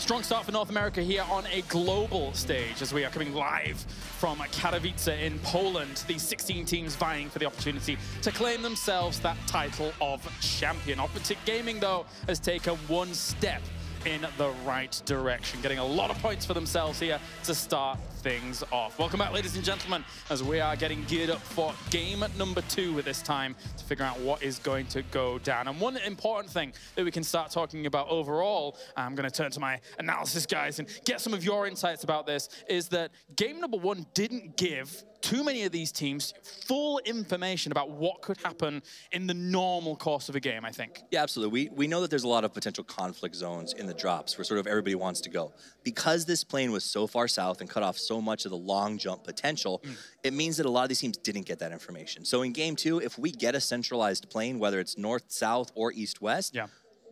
Strong start for North America here on a global stage as we are coming live from Katowice in Poland. These 16 teams vying for the opportunity to claim themselves that title of champion. Optic Gaming, though, has taken one step in the right direction, getting a lot of points for themselves here to start things off. Welcome back, ladies and gentlemen, as we are getting geared up for game number 2 at this time to figure out what is going to go down. And one important thing that we can start talking about overall, I'm going to turn to my analysis guys and get some of your insights about this, is that game number 1 didn't give too many of these teams full information about what could happen in the normal course of a game, I think. Yeah, absolutely. We know that there's a lot of potential conflict zones in the drops where sort of everybody wants to go. Because this plane was so far south and cut off so much of the long jump potential, it means that a lot of these teams didn't get that information. So in game 2, if we get a centralized plane, whether it's north, south, or east, west,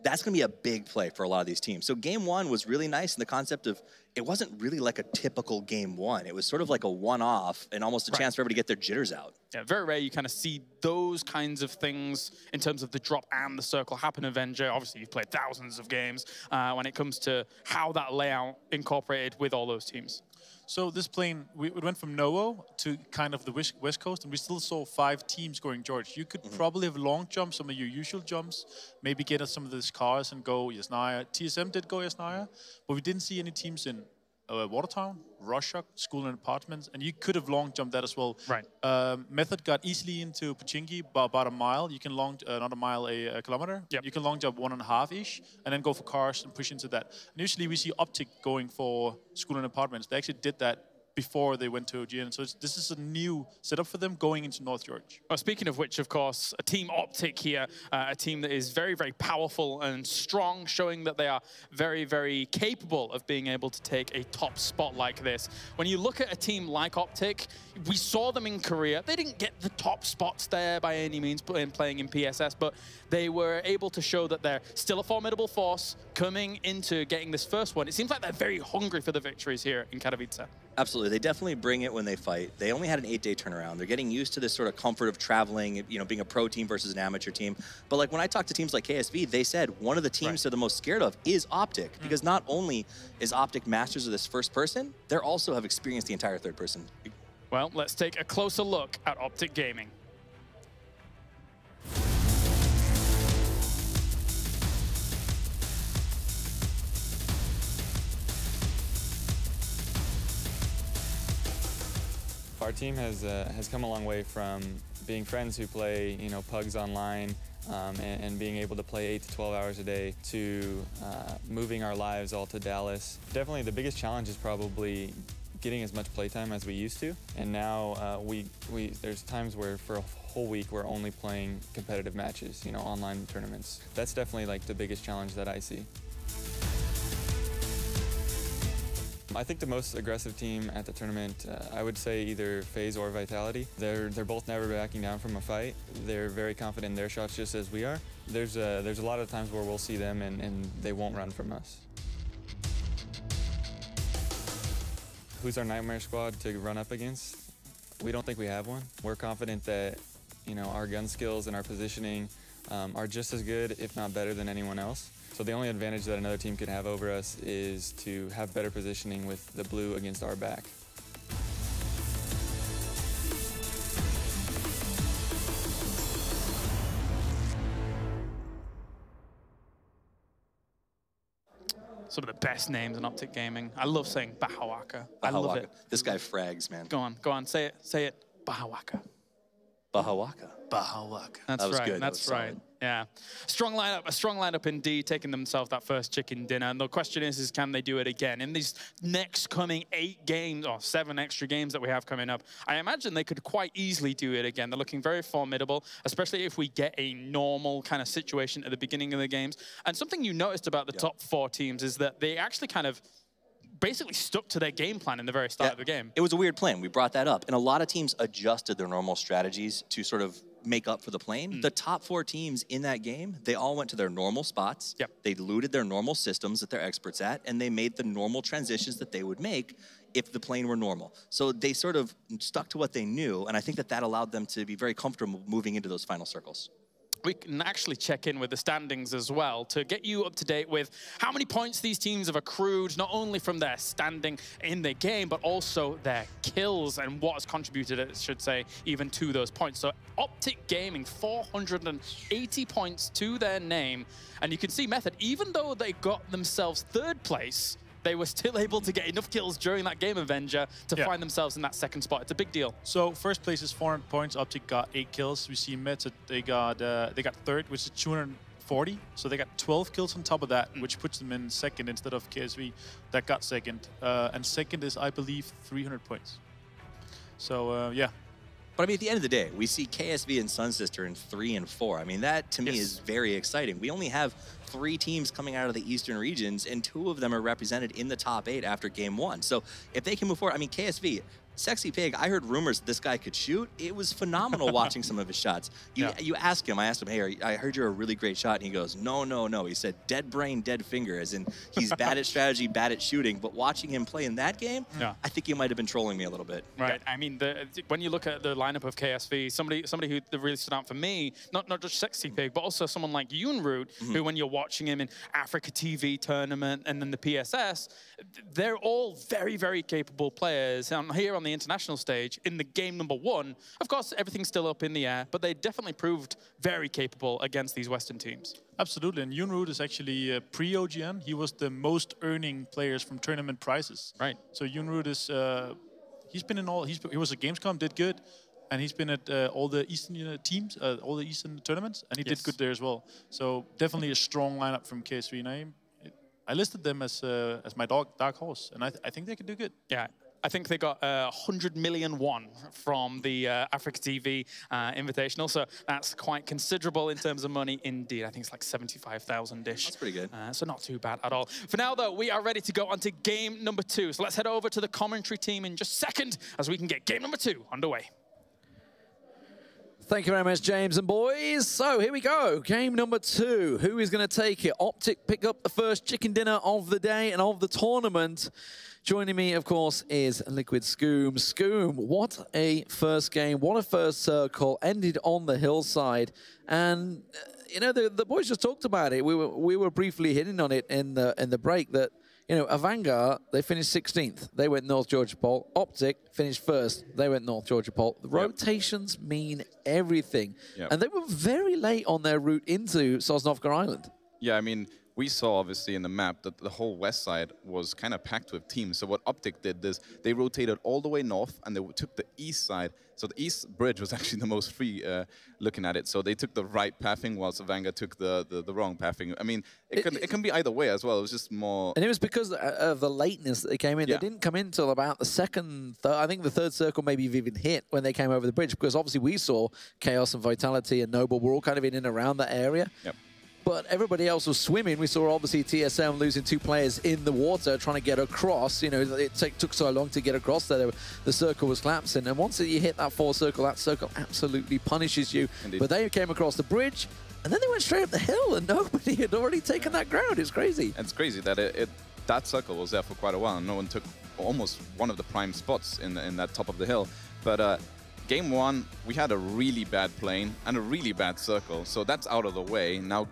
that's going to be a big play for a lot of these teams. So game 1 was really nice in the concept of it wasn't really like a typical game 1. It was sort of like a one-off and almost a chance for everybody to get their jitters out. Yeah, very rare you kind of see those kinds of things in terms of the drop and the circle happen in Avenger. Obviously, you've played thousands of games when it comes to how that layout incorporated with all those teams. So this plane, we went from NOO to kind of the West Coast, and we still saw 5 teams going George. You could probably have long jumps, some of your usual jumps, maybe get us some of these cars and go Yasnaya. TSM did go Yasnaya, but we didn't see any teams in Watertown, Russia, School and Apartments, and you could have long jumped that as well. Right. Method got easily into Pochinki by about a mile. You can long, not a mile, a kilometer. Yep. You can long jump 1.5-ish, and then go for cars and push into that. And usually we see Optic going for School and Apartments. They actually did that before they went to OGN. So this is a new setup for them going into North George. Well, speaking of which, of course, a team Optic here, a team that is very, very powerful and strong, showing that they are very, very capable of being able to take a top spot like this. When you look at a team like Optic, we saw them in Korea. They didn't get the top spots there by any means playing in PSS, but they were able to show that they're still a formidable force coming into getting this first one. It seems like they're very hungry for the victories here in Katowice. Absolutely. They definitely bring it when they fight. They only had an 8-day turnaround. They're getting used to this sort of comfort of traveling, you know, being a pro team versus an amateur team. But like when I talk to teams like KSV, they said one of the teams they're the most scared of is Optic, because not only is Optic masters of this first person, they also have experienced the entire third person. Well, let's take a closer look at Optic Gaming. Our team has come a long way from being friends who play, you know, PUBG online and being able to play 8 to 12 hours a day to moving our lives all to Dallas. Definitely the biggest challenge is probably getting as much playtime as we used to. And now there's times where for a whole week we're only playing competitive matches, you know, online tournaments. That's definitely like the biggest challenge that I see. I think the most aggressive team at the tournament, I would say either FaZe or Vitality. They're both never backing down from a fight. They're very confident in their shots just as we are. There's a lot of times where we'll see them and they won't run from us. Who's our nightmare squad to run up against? We don't think we have one. We're confident that, you know, our gun skills and our positioning are just as good, if not better, than anyone else. So the only advantage that another team could have over us is to have better positioning with the blue against our back. Some of the best names in Optic Gaming. I love saying Bahawaka. I love it. This guy frags, man. Go on, say it. Bahawaka. Bahawaka. Bahawaka. That's right. Good. That's right. Yeah. A strong lineup indeed, taking themselves that first chicken dinner. And the question is can they do it again? In these next coming 8 games, or 7 extra games that we have coming up, I imagine they could quite easily do it again. They're looking very formidable, especially if we get a normal kind of situation at the beginning of the games. And something you noticed about the top 4 teams is that they actually kind of basically stuck to their game plan in the very start of the game. It was a weird plan. We brought that up. And a lot of teams adjusted their normal strategies to sort of make up for the plane. The top 4 teams in that game, they all went to their normal spots. They looted their normal systems that they're experts at, and they made the normal transitions that they would make if the plane were normal. So they sort of stuck to what they knew, and I think that that allowed them to be very comfortable moving into those final circles. we can actually check in with the standings as well to get you up to date with how many points these teams have accrued, not only from their standing in the game, but also their kills and what has contributed, I should say, even to those points. So Optic Gaming, 480 points to their name. And you can see Method, even though they got themselves 3rd place, they were still able to get enough kills during that game, Avenger, to find themselves in that 2nd spot. It's a big deal. So 1st place is 400 points. Optic got 8 kills. We see Method, they got 3rd, which is 240. So they got 12 kills on top of that, which puts them in 2nd instead of KSV that got 2nd. And 2nd is, I believe, 300 points. So yeah. But I mean, at the end of the day, we see KSV and Sun Sister in 3 and 4. I mean, that to me is very exciting. We only have 3 teams coming out of the Eastern regions, and 2 of them are represented in the top 8 after game 1. So if they can move forward, I mean, KSV, Sexy Pig, I heard rumors this guy could shoot. It was phenomenal watching some of his shots. You ask him, I asked him, hey, I heard you're a really great shot. And he goes, no, no, no. He said, dead brain, dead finger, as in he's bad at strategy, bad at shooting. But watching him play in that game, I think he might have been trolling me a little bit. Right. I mean, when you look at the lineup of KSV, somebody who really stood out for me, not just Sexy Pig, but also someone like Yoonroot, who when you're watching him in Africa TV tournament and then the PSS, they're all very, very capable players. And here on the international stage, in the game number 1, of course, everything's still up in the air, but they definitely proved very capable against these Western teams. Absolutely, and Yoonroot is actually pre-OGN. He was the most earning players from tournament prizes. Right. So Yoonroot is, he's been in all, he was at Gamescom, did good, and he's been at all the Eastern teams, all the Eastern tournaments, and he did good there as well. So definitely a strong lineup from KSV, and I listed them as my dark horse, and I think they can do good. Yeah. I think they got 100 million won from the Africa TV Invitational, so that's quite considerable in terms of money indeed. I think it's like 75,000-ish. That's pretty good. So not too bad at all. For now, though, we are ready to go on to game number 2. So let's head over to the commentary team in just a second as we can get game number 2 underway. Thank you very much, James and boys. So here we go. Game number 2. Who is going to take it? Optic pick up the first chicken dinner of the day and of the tournament. Joining me, of course, is Liquid Scoom. Scoom, what a first game. What a first circle. Ended on the hillside. And, you know, the boys just talked about it. We were briefly hitting on it in the break that, you know, Avangar, they finished 16th. They went North Georgia Pole. Optic finished 1st. They went North Georgia Pole. The rotations mean everything. And they were very late on their route into Sosnovka Island. Yeah, I mean, we saw obviously in the map that the whole west side was kind of packed with teams. So what Optic did is they rotated all the way north and they took the east side. So the east bridge was actually the most free looking at it. So they took the right pathing whilst Avangar took the wrong pathing. I mean, it can be either way as well. It was just more... And it was because of the lateness that they came in. They didn't come in until about the second, I think the 3rd circle maybe even hit when they came over the bridge, because obviously we saw Chaos and Vitality and Noble were all kind of in and around that area. Yep. But everybody else was swimming. We saw obviously TSM losing 2 players in the water trying to get across. You know, it took so long to get across there. The circle was collapsing. And once you hit that 4th circle, that circle absolutely punishes you. Indeed. But they came across the bridge, and then they went straight up the hill, and nobody had already taken that ground. It's crazy. And it's crazy that that circle was there for quite a while, and no one took almost one of the prime spots in that top of the hill. But Game 1, we had a really bad plane and a really bad circle, so that's out of the way. Now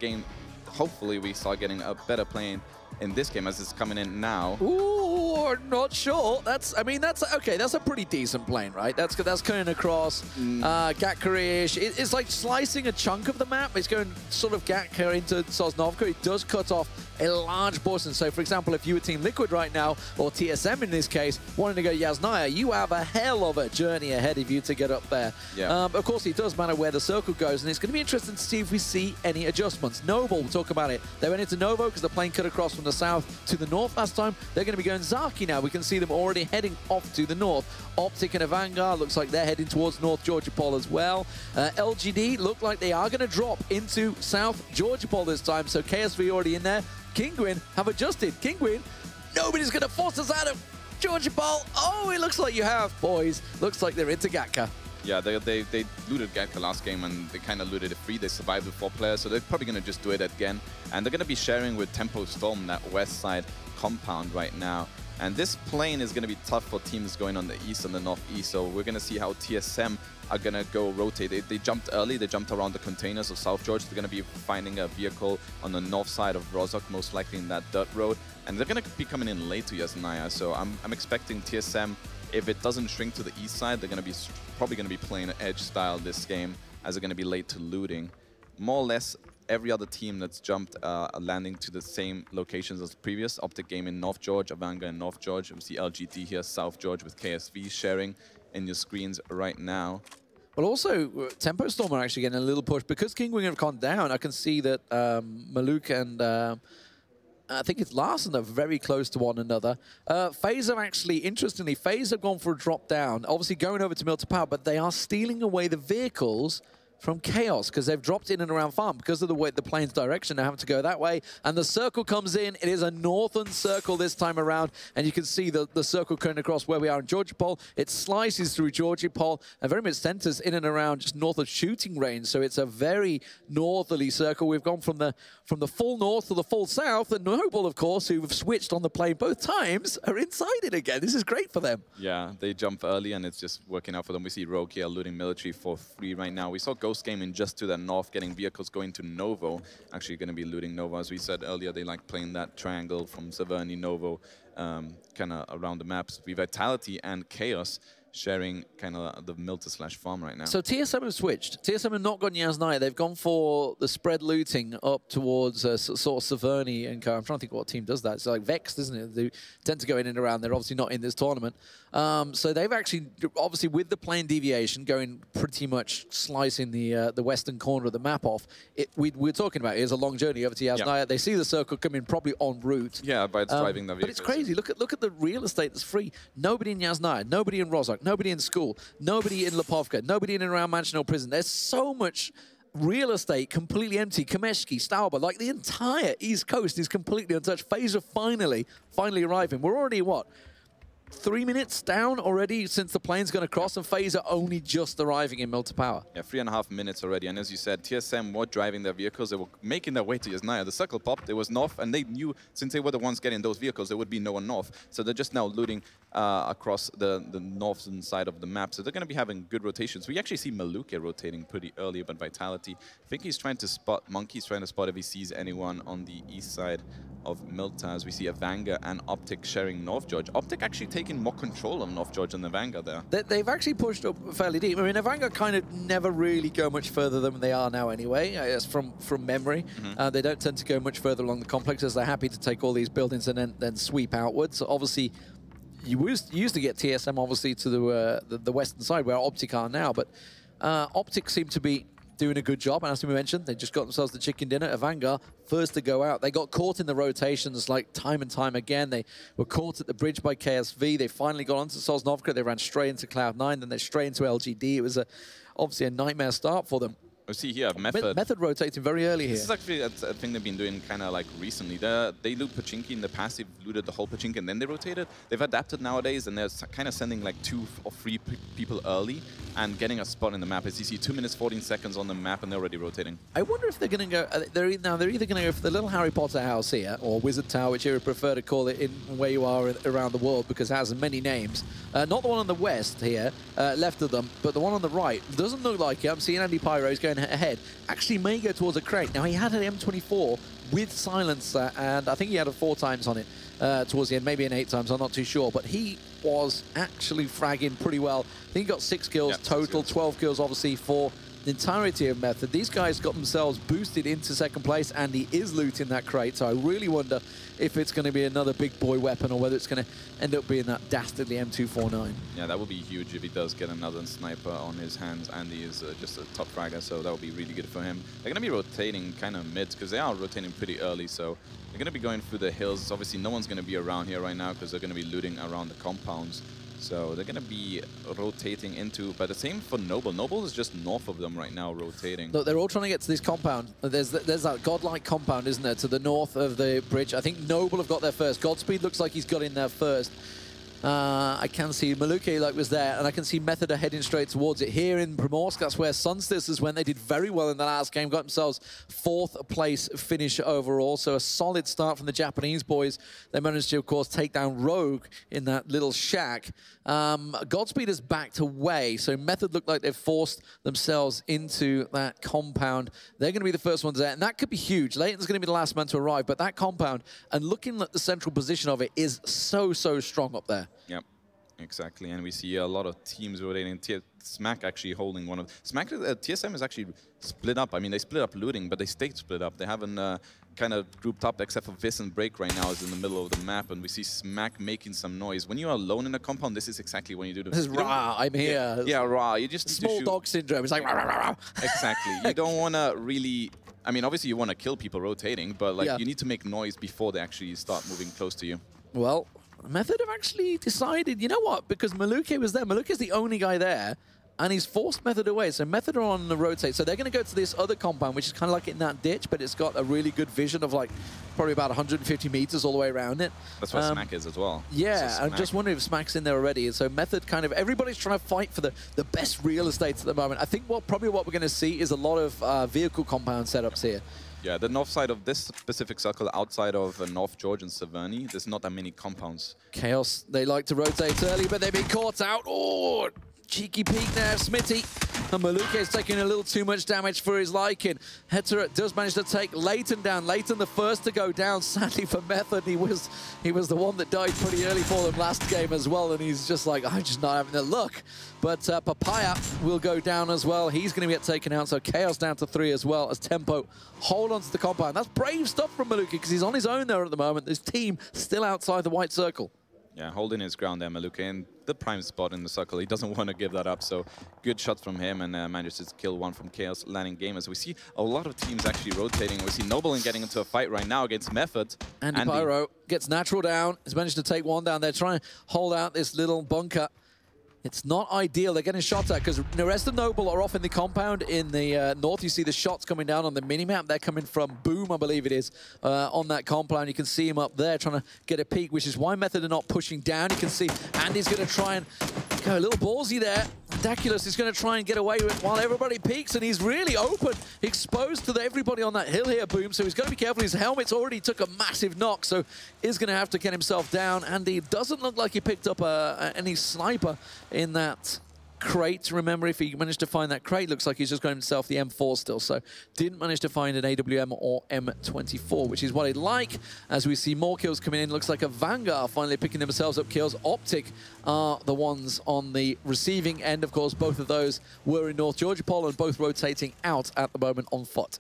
hopefully we start getting a better plane in this game as it's coming in now. Ooh, not sure. I mean, that's okay. That's a pretty decent plane, right? That's coming across Gatka-ish. It's like slicing a chunk of the map. It's going sort of Gatka into Sosnovka. It does cut off a large portion. So, for example, if you were Team Liquid right now, or TSM in this case, wanting to go Yasnaya, you have a hell of a journey ahead of you to get up there. Yeah. Of course, it does matter where the circle goes, and it's going to be interesting to see if we see any adjustments. Noble, we'll talk about it. They went into Novo because the plane cut across from the south to the north last time. They're going to be going Zaki now. We can see them already heading off to the north. Optic and Avangar looks like they're heading towards North Georgia Pole as well. LGD look like they are going to drop into South Georgia Pole this time, so KSV already in there. Kinguin have adjusted. Kinguin, nobody's going to force us out of Georgia Pole. Oh, it looks like you have, boys. Looks like they're into Gatka. Yeah, they looted Gatka last game, and they kind of looted it free. They survived with 4 players, so they're probably going to just do it again. And they're going to be sharing with Tempo Storm, that west side compound right now. And this plane is going to be tough for teams going on the east and the northeast. So we're going to see how TSM are going to go rotate. They jumped early. They jumped around the containers of South George. They're going to be finding a vehicle on the north side of Rozhok, most likely in that dirt road. And they're going to be coming in late to Yasnaya. So I'm expecting TSM, if it doesn't shrink to the east side, they're going to be probably going to be playing edge style this game, as they're going to be late to looting. More or less, every other team that's jumped landing to the same locations as the previous. Optic Game in North George, Avanga in North George. We see LGT here, South George with KSV sharing in your screens right now. Well, also, Tempo Storm are actually getting a little push. Because Kingwing have gone down, I can see that Maluk and I think it's Larson are very close to one another. FaZe have actually, interestingly, FaZe have gone for a drop down, obviously going over to Milta Power, but they are stealing away the vehicles from Chaos, because they've dropped in and around farm because of the way the plane's direction. They're having to go that way, and the circle comes in. It is a northern circle this time around, and you can see the circle going across where we are in Georgia Pole. It slices through Georgia Pole and very much centers in and around just north of shooting range. So it's a very northerly circle. We've gone from the full north to the full south, and Noble, of course, who have switched on the plane both times, are inside it again. This is great for them. Yeah, they jump early, and it's just working out for them. We see Rogue here looting military for free right now. We saw Ghost Gaming just to the north, getting vehicles going to Novo. Actually going to be looting Novo. As we said earlier, they like playing that triangle from Severny, Novo, kind of around the maps. We Vitality and Chaos sharing kind of the Milta/farm right now. So TSM have switched. TSM have not gone Yasnaya. They've gone for the spread looting up towards sort of Severny and Co. I'm trying to think what team does that. It's like Vexed, isn't it? They tend to go in and around. They're obviously not in this tournament. So they've actually, obviously with the plane deviation, going pretty much slicing the western corner of the map off. We're talking about here's a long journey over to Yasnaya. Yep. They see the circle coming probably en route. Yeah, by driving the vehicles. But it's crazy. Look at the real estate that's free. Nobody in Yasnaya, nobody in Rozhok, nobody in school, nobody in Lipovka, nobody in and around Mansional Prison. There's so much real estate completely empty. Kameshki, Stauber, like the entire East Coast is completely untouched. FaZe are finally arriving. We're already, what, 3 minutes down already since the plane's going to cross, and FaZe are only just arriving in Milta Power. Yeah, 3.5 minutes already. And as you said, TSM were driving their vehicles. They were making their way to Yasnaya. The circle popped. It was north, and they knew since they were the ones getting those vehicles, there would be no one north. So they're just now looting across the northern side of the map. So they're going to be having good rotations. We actually see Maluke rotating pretty early, but Vitality, I think he's trying to spot, Monkey's trying to spot if he sees anyone on the east side of Milta, as we see Avanga and Optic sharing North George. Optic actually taking more control of North George than Avanga there. They've actually pushed up fairly deep. I mean, Avanga kind of never really go much further than they are now anyway, I guess from memory. They don't tend to go much further along the complex, as they're happy to take all these buildings and then sweep outwards. So obviously, you used to get TSM obviously to the western side where Optic are now, but Optic seem to be doing a good job, and as we mentioned, they just got themselves the chicken dinner. Avanga first to go out. They got caught in the rotations like time and time again. They were caught at the bridge by KSV. They finally got onto Sosnovka. They ran straight into Cloud9, then they're straight into LGD. It was obviously a nightmare start for them. We see here Method. Method rotating very early here. This is actually a thing they've been doing kind of like recently. They loot Pachinki in the past. They've looted the whole Pachinki and then they rotated. They've adapted nowadays, and they're kind of sending like 2 or 3 people early and getting a spot in the map. As you see, 2 minutes 14 seconds on the map, and they're already rotating. I wonder if they're going to go. They're either going to go for the little Harry Potter house here, or Wizard Tower, which you would prefer to call it in where you are around the world, because it has many names. Not the one on the west here, left of them, but the one on the right. Doesn't look like it. I'm seeing Andy Pyro's going ahead. Actually may go towards a crate. Now, he had an M24 with silencer, and I think he had a 4 times on it towards the end, maybe an 8 times, I'm not too sure, but he was actually fragging pretty well. I think he got 6 kills total, 12 kills obviously for the entirety of Method. These guys got themselves boosted into 2nd place, and he is looting that crate, so I really wonder if it's going to be another big boy weapon or whether it's going to end up being that dastardly M249. Yeah, that would be huge if he does get another sniper on his hands. Andy is just a top fragger, so that would be really good for him. They're going to be rotating kind of mids, because they are rotating pretty early, so they're going to be going through the hills. Obviously, no one's going to be around here right now, because they're going to be looting around the compounds. So they're going to be rotating into, but the same for Noble. Noble is just north of them right now, rotating. Look, they're all trying to get to this compound. There's that godlike compound, isn't there, to the north of the bridge. I think Noble have got there first. Godspeed looks like he's got in there first. I can see Maluke like was there, and I can see Method are heading straight towards it. Here in Primorsk, that's where Sunsisters went. They did very well in the last game, got themselves 4th place finish overall, so a solid start from the Japanese boys. They managed to, of course, take down Rogue in that little shack. Godspeed is backed away, so Method look like they've forced themselves into that compound. They're going to be the first ones there, and that could be huge. Leighton's going to be the last man to arrive, but that compound, and looking at the central position of it, is so strong up there. Yep, exactly. And we see a lot of teams rotating. Smack actually holding one of... Smack, TSM is actually split up. I mean, they split up looting, but they stayed split up. They haven't kind of grouped up, except for Viss and Break right now is in the middle of the map, and we see Smack making some noise. When you are alone in a compound, this is exactly what you do. This is rah, I'm here. Yeah, rah. You just small dog syndrome. It's like rah, rah, rah. Exactly. You don't want to really... I mean, obviously you want to kill people rotating, but like you need to make noise before they actually start moving close to you. Well, Method have actually decided, you know what? Because Maluke was there. Maluke is the only guy there, and he's forced Method away. So Method are on the rotate. So they're going to go to this other compound, which is kind of like in that ditch, but it's got a really good vision of like probably about 150 meters all the way around it. That's where Smack is as well. Yeah, I'm just wondering if Smack's in there already. And so Method kind of, everybody's trying to fight for the best real estate at the moment. I think probably what we're going to see is a lot of vehicle compound setups here. Yeah, the north side of this specific circle, outside of North George and Severny, there's not that many compounds. Chaos, they like to rotate early, but they've been caught out. Oh, cheeky peek there, Smitty. And Maluke is taking a little too much damage for his liking. Hetaret does manage to take Leighton down. Leighton the first to go down, sadly for Method. He was the one that died pretty early for them last game as well, and he's just like, I'm just not having the luck. But Papaya will go down as well. He's going to get taken out, so Chaos down to 3 as well as Tempo hold on to the compound. That's brave stuff from Maluke because he's on his own there at the moment. His team still outside the white circle. Yeah, holding his ground there, Maluke, in the prime spot in the circle. He doesn't want to give that up, so good shot from him, and manages to kill one from Chaos, landing game. As we see a lot of teams actually rotating. We see Noblein getting into a fight right now against Method. Andy Pyro gets natural down. He's managed to take one down. They're trying to hold out this little bunker. It's not ideal. They're getting shot at because the rest of Noble are off in the compound in the north. You see the shots coming down on the minimap. They're coming from Boom, I believe it is, on that compound. You can see him up there trying to get a peek, which is why Method are not pushing down. You can see Andy's going to try and go a little ballsy there. Daculus is going to try and get away with it while everybody peeks, and he's really open, exposed to everybody on that hill here, Boom, so he's got to be careful. His helmet's already took a massive knock, so he's going to have to get himself down, and he doesn't look like he picked up any sniper in that crate. Remember, if he managed to find that crate, looks like he's just got himself the M4 still, so didn't manage to find an AWM or M24, which is what he'd like. As we see more kills coming in, looks like a Vanguard finally picking themselves up kills. Optic are the ones on the receiving end. Of course, both of those were in North Georgia, Poland, both rotating out at the moment on foot.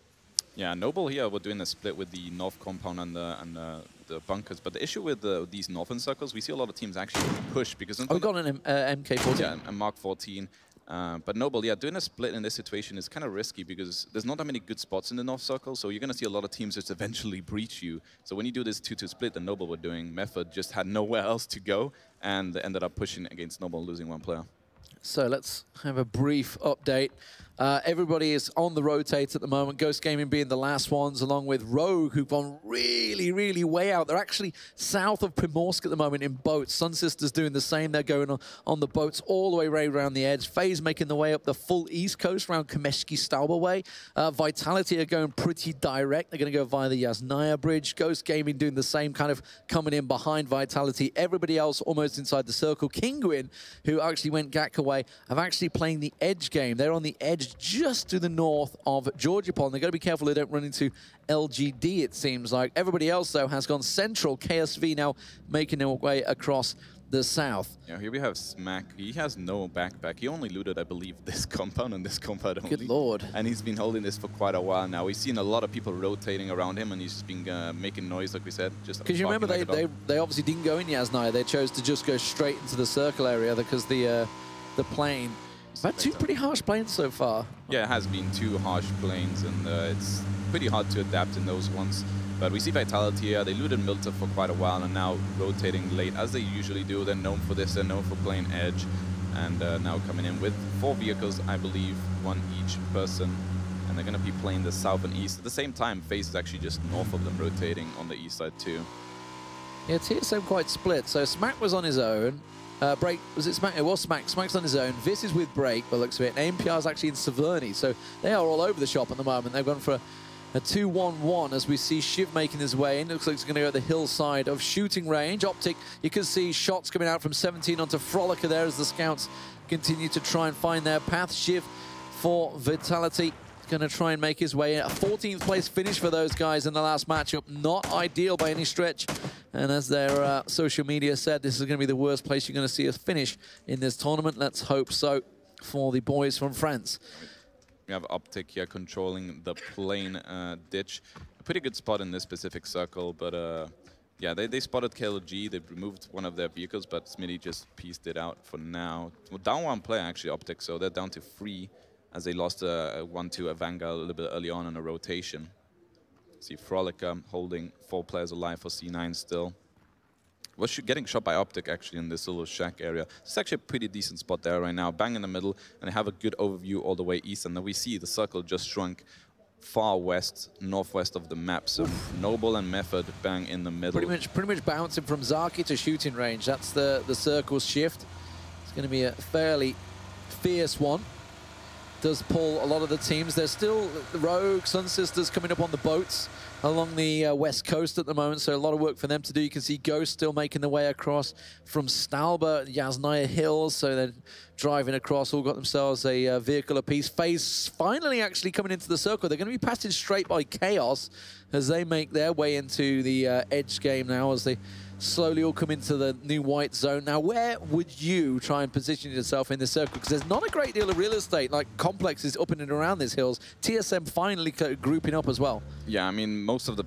Yeah, Noble here, we're doing a split with the north compound and the bunkers. But the issue with these northern circles, we see a lot of teams actually push because... we've got an MK14. Yeah, a Mark 14. But Noble, yeah, doing a split in this situation is kind of risky because there's not that many good spots in the north circle, so you're going to see a lot of teams just eventually breach you. So when you do this 2-2 split that Noble were doing, Method just had nowhere else to go and ended up pushing against Noble, losing one player. So let's have a brief update. Everybody is on the rotate at the moment. Ghost Gaming being the last ones, along with Rogue, who've gone really, really way out. They're actually south of Primorsk at the moment in boats. Sunsisters doing the same. They're going on the boats all the way right around the edge. FaZe making the way up the full east coast around Kameshki Stauber way. Vitality are going pretty direct. They're going to go via the Yasnaya Bridge. Ghost Gaming doing the same, kind of coming in behind Vitality. Everybody else almost inside the circle. Kinguin, who actually went Gak away, are actually playing the edge game. They're on the edge just to the north of Georgia Poland. They've got to be careful they don't run into LGD, it seems like. Everybody else, though, has gone central. KSV now making their way across the south. Yeah, here we have Smack. He has no backpack. He only looted, I believe, this compound and this compound only. Good lord. And he's been holding this for quite a while now. We've seen a lot of people rotating around him, and he's just been making noise, like we said. Because you remember, they obviously didn't go in Yasnaya. They chose to just go straight into the circle area because the plane... We've had two pretty harsh planes so far. Yeah, it has been two harsh planes, and it's pretty hard to adapt in those ones. But we see Vitality here. They looted Milta for quite a while and now rotating late, as they usually do. They're known for this. They're known for playing edge. And now coming in with 4 vehicles, I believe, 1 each person. And they're going to be playing the south and east. At the same time, FaZe is actually just north of them, rotating on the east side too. Yeah, TSM quite split. So Smack was on his own. Break, was it Smack? It was Smack. Smack's on his own. Viz is with Break, by the looks of it. And AMPR is actually in Severny, so they are all over the shop at the moment. They've gone for a 2-1-1 as we see Shiv making his way in. Looks like he's going to go at the hillside of shooting range. Optic, you can see shots coming out from 17 onto Frolica there as the scouts continue to try and find their path. Shiv for Vitality. Going to try and make his way in. A 14th place finish for those guys in the last matchup. Not ideal by any stretch. And as their social media said, this is going to be the worst place you're going to see us finish in this tournament. Let's hope so for the boys from France. We have Optic here controlling the plane ditch. A pretty good spot in this specific circle, but yeah, they spotted KLG. They removed one of their vehicles, but Smitty just pieced it out for now. Well, down one player, actually, Optic, so they're down to 3. As they lost 1-2 a Vanguard a little bit early on in a rotation. See Frolica holding 4 players alive for C9 still. Was getting shot by Optic actually in this little shack area. It's actually a pretty decent spot there right now. Bang in the middle, and they have a good overview all the way east. And then we see the circle just shrunk far west, northwest of the map. So Noble and Method bang in the middle. Pretty much bouncing from Zaki to shooting range. That's the circle's shift. It's going to be a fairly fierce one. Does pull a lot of the teams. There's still the Rogue, Sun Sisters coming up on the boats along the west coast at the moment, so a lot of work for them to do. You can see Ghost still making their way across from Stalba, Yasnaya Hills, so they're driving across, all got themselves a vehicle apiece. FaZe finally actually coming into the circle. They're going to be passed straight by Chaos as they make their way into the edge game now, as they slowly all come into the new white zone. Now, where would you try and position yourself in this circle? Because there's not a great deal of real estate, like complexes up in and around these hills. TSM finally grouping up as well. Yeah, I mean, most of the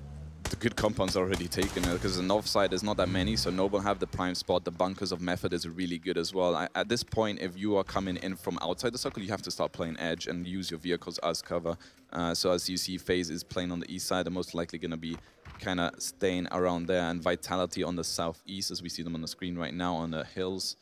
good compounds are already taken because the north side is not that many, so Noble have the prime spot. The bunkers of Method is really good as well. At this point, if you are coming in from outside the circle, you have to start playing edge and use your vehicles as cover. So as you see, FaZe is playing on the east side. They're most likely going to be kind of staying around there, and Vitality on the southeast, as we see them on the screen right now on the hills.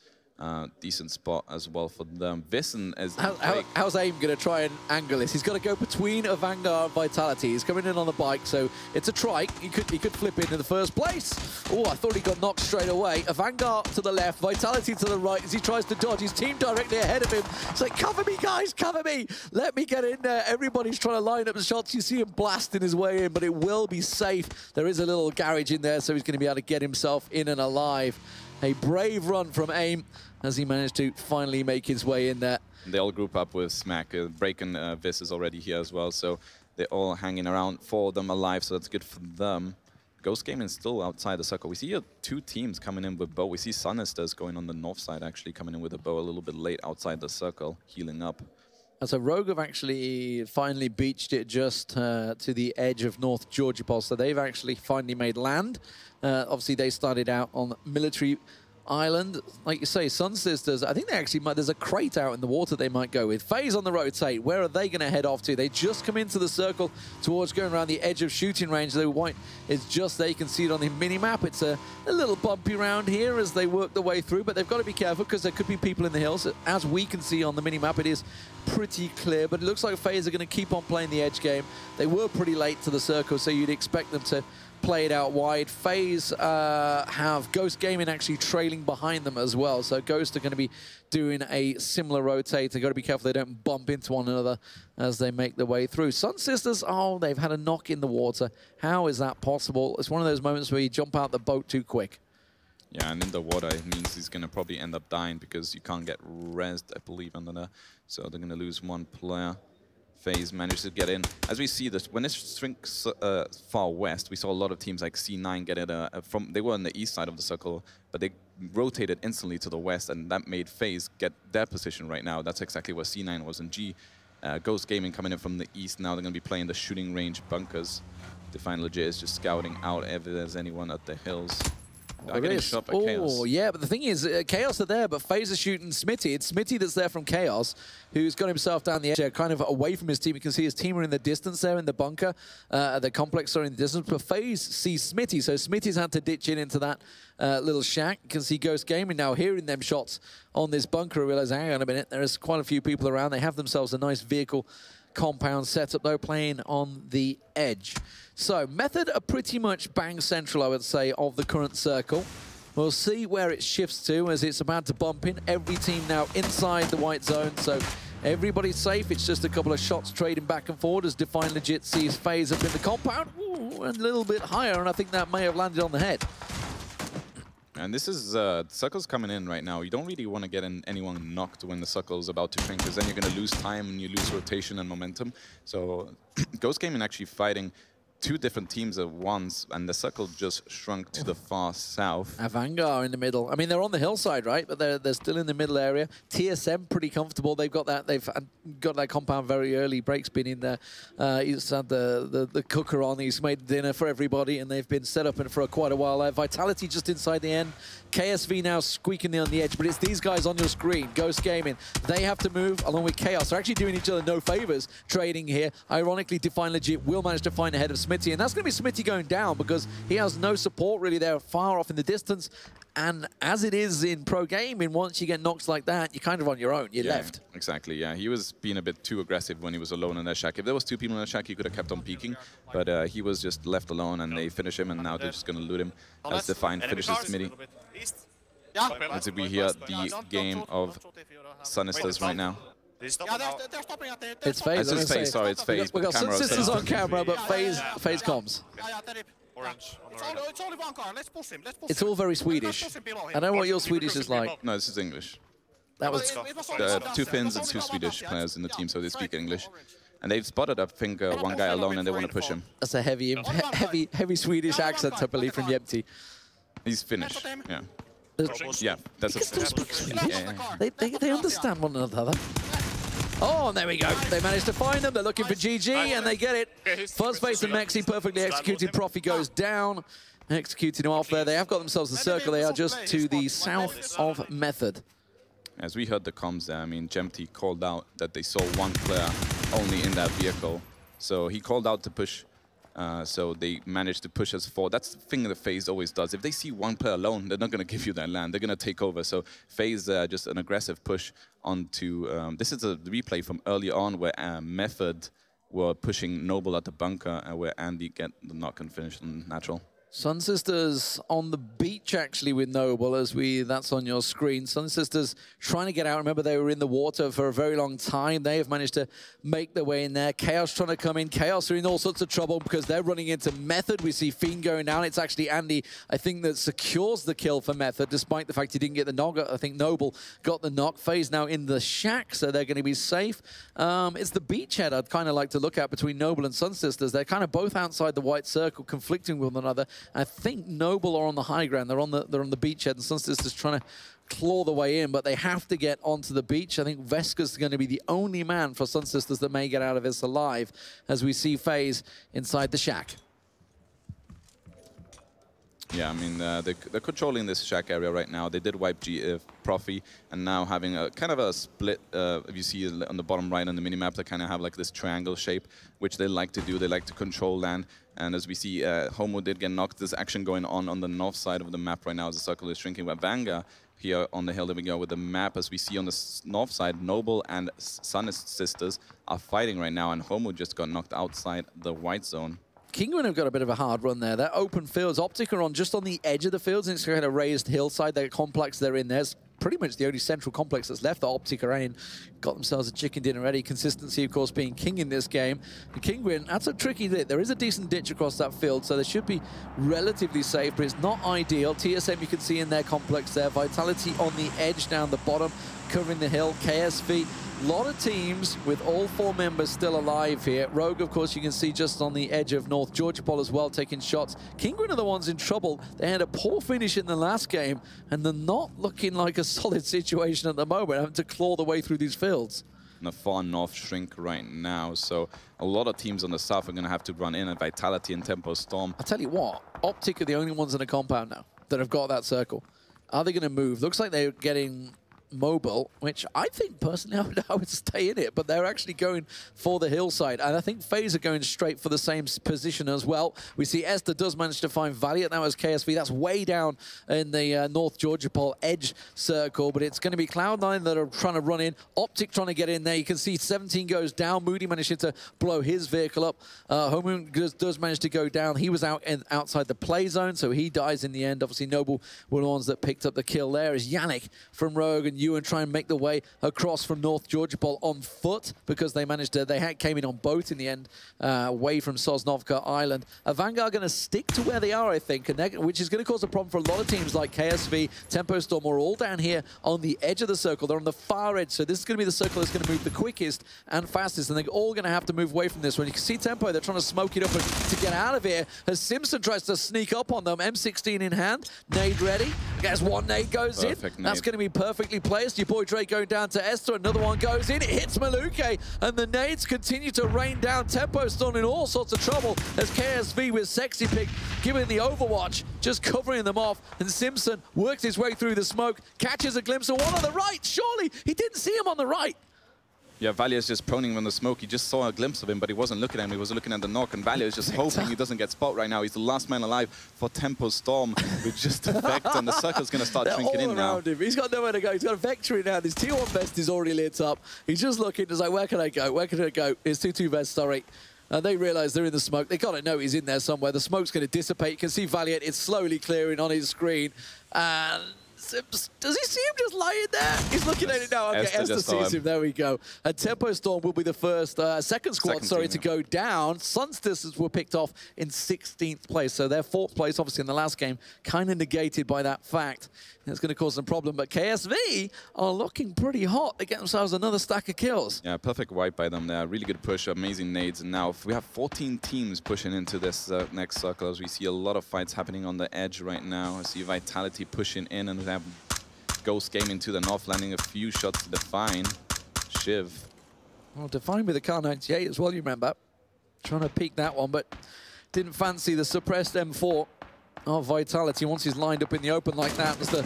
Decent spot as well for them. Vissen is... How's AIM going to try and angle this? He's got to go between a Vanguard Vitality. He's coming in on the bike, so it's a trike. He could flip in the first place. Oh, I thought he got knocked straight away. A Vanguard to the left, Vitality to the right as he tries to dodge. His team directly ahead of him. It's like, cover me, guys, cover me. Let me get in there. Everybody's trying to line up the shots. You see him blasting his way in, but it will be safe. There is a little garage in there, so he's going to be able to get himself in and alive. A brave run from AIM as he managed to finally make his way in there. They all group up with Smack. Break and Viz is already here as well, so they're all hanging around, 4 of them alive, so that's good for them. Ghost Gaming still outside the circle. We see 2 teams coming in with bow. We see Sunnisters going on the north side, actually coming in with a bow a little bit late outside the circle, healing up. So Rogue have actually finally beached it just to the edge of North Georgopol, so they've actually finally made land. Obviously, they started out on Military Island. Like you say, Sun Sisters, I think they actually might, there's a crate out in the water they might go with. FaZe on the rotate, where are they going to head off to? They just come into the circle towards going around the edge of shooting range. The white is just there. You can see it on the mini-map. It's a little bumpy round here as they work their way through, but they've got to be careful because there could be people in the hills. As we can see on the mini-map, it is pretty clear, but it looks like FaZe are going to keep on playing the edge game. They were pretty late to the circle, so you'd expect them to play it out wide. FaZe have Ghost Gaming actually trailing behind them as well, so Ghost are going to be doing a similar rotate. They've got to be careful they don't bump into one another as they make their way through. Sun Sisters, oh, they've had a knock in the water. How is that possible? It's one of those moments where you jump out the boat too quick. Yeah, and in the water, it means he's going to probably end up dying because you can't get rezzed, I believe, under there. So they're going to lose 1 player. FaZe managed to get in. As we see this, when this shrinks far west, we saw a lot of teams like C9 get it from. They were on the east side of the circle, but they rotated instantly to the west, and that made FaZe get their position right now. That's exactly where C9 was. And Ghost Gaming coming in from the east now. They're going to be playing the shooting range bunkers. Define Legit is just scouting out if there's anyone at the hills. Getting shot by Chaos. Oh, yeah, but the thing is, Chaos are there, but FaZe are shooting Smitty. It's Smitty that's there from Chaos, who's got himself down the edge, kind of away from his team. You can see his team are in the distance there in the bunker. The complex are in the distance, but FaZe sees Smitty, so Smitty's had to ditch into that little shack. You can see Ghost Gaming now hearing them shots on this bunker, realizing, hang on a minute, there's quite a few people around. They have themselves a nice vehicle compound setup, though, playing on the edge. So, Method are pretty much bang central, I would say, of the current circle. We'll see where it shifts to as it's about to bump in. Every team now inside the white zone, so everybody's safe. It's just a couple of shots trading back and forward as Define Legit sees FaZe up in the compound. Ooh, a little bit higher, and I think that may have landed on the head. And this is Circle's coming in right now. You don't really want to get anyone knocked when the Circle's about to shrink, because then you're going to lose time and you lose rotation and momentum. So Ghost Gaming actually fighting 2 different teams at once, and the Circle just shrunk to the far south. Avangar in the middle. I mean, they're on the hillside, right? But they're still in the middle area. TSM pretty comfortable. They've got that compound very early. Break's been in there. He's had the cooker on. He's made dinner for everybody, and they've been set up for quite a while there. Vitality just inside the end. KSV now squeaking on the edge, but it's these guys on your screen. Ghost Gaming. They have to move along with Chaos. They're actually doing each other no favors trading here. Ironically, Define Legit will manage to find ahead of Smitty, and that's going to be Smitty going down because he has no support really there, far off in the distance. And as it is in pro gaming, once you get knocks like that, you're kind of on your own. You're left. Exactly, yeah. He was being a bit too aggressive when he was alone in their shack. If there was 2 people in the shack, he could have kept on peeking. But he was just left alone, and they finish him, and now they're just going to loot him as Define finishes Smitty. As we hear the game of Sunnisters right now. It's FaZe. It's FaZe, sorry, it's FaZe. We got Sunnisters on camera, but FaZe comms. It's all very Swedish. I know what your Swedish is like. No, this is English. That was 2 Finns and 2 Swedish players in the team, so they speak English. And they've spotted, I think, one guy alone, and they want to push him. That's a heavy Swedish accent, I believe, from Yepti. He's Finnish, yeah. Yeah, that's a still speak Swedish. They understand one another. Oh, and there we go. They managed to find them. They're looking for GG, and they get it. Fuzzface and Mexi perfectly executed. Profi goes down, executing him off there. They have got themselves a circle. They are just to the south of Method. As we heard the comms there, I mean, Jempty called out that they saw 1 player only in that vehicle. So he called out to push. So they managed to push us forward. That's the thing that FaZe always does. If they see 1 player alone, they're not going to give you that land. They're going to take over. So FaZe just an aggressive push onto... this is a replay from early on where Method were pushing Noble at the bunker and where Andy get the knock and finish on natural. Sunsisters on the beach, actually, with Noble, that's on your screen. Sunsisters trying to get out. Remember, they were in the water for a very long time. They have managed to make their way in there. Chaos trying to come in. Chaos are in all sorts of trouble because they're running into Method. We see Fiend going down. It's actually Andy, I think, that secures the kill for Method, despite the fact he didn't get the knock. I think Noble got the knock. FaZe now in the shack, so they're going to be safe. It's the beachhead I'd kind of like to look at between Noble and Sunsisters. They're kind of both outside the white circle, conflicting with one another. I think Noble are on the high ground. They're on the beachhead, and Sunsisters trying to claw the way in, but they have to get onto the beach. I think Vesca's going to be the only man for Sunsisters that may get out of this alive, as we see FaZe inside the shack. Yeah, I mean, they're controlling this shack area right now. They did wipe Profi, and now having a kind of a split, if you see on the bottom right on the minimap, they kind of have like this triangle shape, which they like to do. They like to control land. And as we see, Homo did get knocked. There's action going on the north side of the map right now as the circle is shrinking. But Vanga here on the hill, there we go with the map. As we see on the north side, Noble and Sunnisters are fighting right now, and Homo just got knocked outside the white zone. Kinguin have got a bit of a hard run there. They're open fields. Optic are on just on the edge of the fields, and it's kind of raised hillside. Their complex they're in. There's pretty much the only central complex that's left. The Optic are in. Got themselves a chicken dinner ready. Consistency, of course, being king in this game. And Kinguin, that's a tricky bit. There is a decent ditch across that field, so they should be relatively safe, but it's not ideal. TSM you can see in their complex there. Vitality on the edge down the bottom, covering the hill. KSV. A lot of teams with all 4 members still alive here. Rogue, of course, you can see just on the edge of North Georgia Pol as well, taking shots. Kinguin are the ones in trouble. They had a poor finish in the last game, and they're not looking like a solid situation at the moment, having to claw the way through these fields. In the far north shrink right now, so a lot of teams on the south are going to have to run in at Vitality and Tempo Storm. I'll tell you what, Optic are the only ones in the compound now that have got that circle. Are they going to move? Looks like they're getting mobile, which I think personally I would stay in it, but they're actually going for the hillside. And I think FaZe are going straight for the same position as well. We see Esther does manage to find Valiant. That was KSV. That's way down in the North Georgia Pole edge circle, but it's going to be Cloud9 that are trying to run in. Optic trying to get in there. You can see 17 goes down. Moody managing to blow his vehicle up. Homeroom does manage to go down. He was outside the play zone, so he dies in the end. Obviously, Noble were the ones that picked up the kill there. Is Yannick from Rogue and Ewan try and make the way across from North Georgia Pole on foot, because they managed to, came in on boat in the end, away from Sosnovka Island. Vanguard going to stick to where they are, I think, and which is going to cause a problem for a lot of teams like KSV, Tempo Storm are all down here on the edge of the circle. They're on the far edge, so this is going to be the circle that's going to move the quickest and fastest, and they're all going to have to move away from this one. You can see Tempo, they're trying to smoke it up to get out of here as Simpson tries to sneak up on them. M16 in hand, nade ready. I guess one nade goes Perfect in. nade. That's going to be perfectly placed. Your boy Drake going down to Esther. Another one goes in. It hits Maluke, and the nades continue to rain down. Tempo Storm in all sorts of trouble as KSV with Sexy Pig giving the overwatch, just covering them off, and Simpson works his way through the smoke, catches a glimpse of one on the right. Surely he didn't see him on the right. Yeah, Valia is just proning on the smoke. He just saw a glimpse of him, but he wasn't looking at him. He was looking at the knock, and Valia is just hoping he doesn't get spot right now. He's the last man alive for Tempo Storm with just effect, and the circle's going to start shrinking in now. Him. He's got nowhere to go. He's got a Vector in now. His Tier 1 vest is already lit up. He's just looking. He's like, where can I go? Where can I go? His 2-2 vest, sorry. They realise they're in the smoke. They got to know he's in there somewhere. The smoke's going to dissipate. You can see Valiant. It's slowly clearing on his screen. And does he see him just lying there? He's looking at it now. Okay, Esther sees him. There we go. And Tempo Storm will be the first, second squad, to go down. Sunsters were picked off in 16th place. So their 4th place, obviously, in the last game, kind of negated by that fact. It's going to cause some problem. But KSV are looking pretty hot. They get themselves another stack of kills. Yeah, perfect wipe by them there. Really good push, amazing nades. And now we have 14 teams pushing into this next circle, as we see a lot of fights happening on the edge right now. I see Vitality pushing in, and we have Ghost gaming to the north, landing a few shots to Define. Shiv. Well, Define with the Kar 98 as well, you remember. Trying to peek that one, but didn't fancy the suppressed M4 of Vitality once he's lined up in the open like that, as the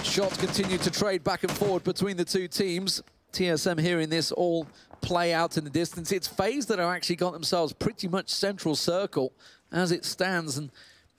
shots continue to trade back and forward between the two teams. TSM hearing this all play out in the distance. It's FaZe that have actually got themselves pretty much central circle as it stands, and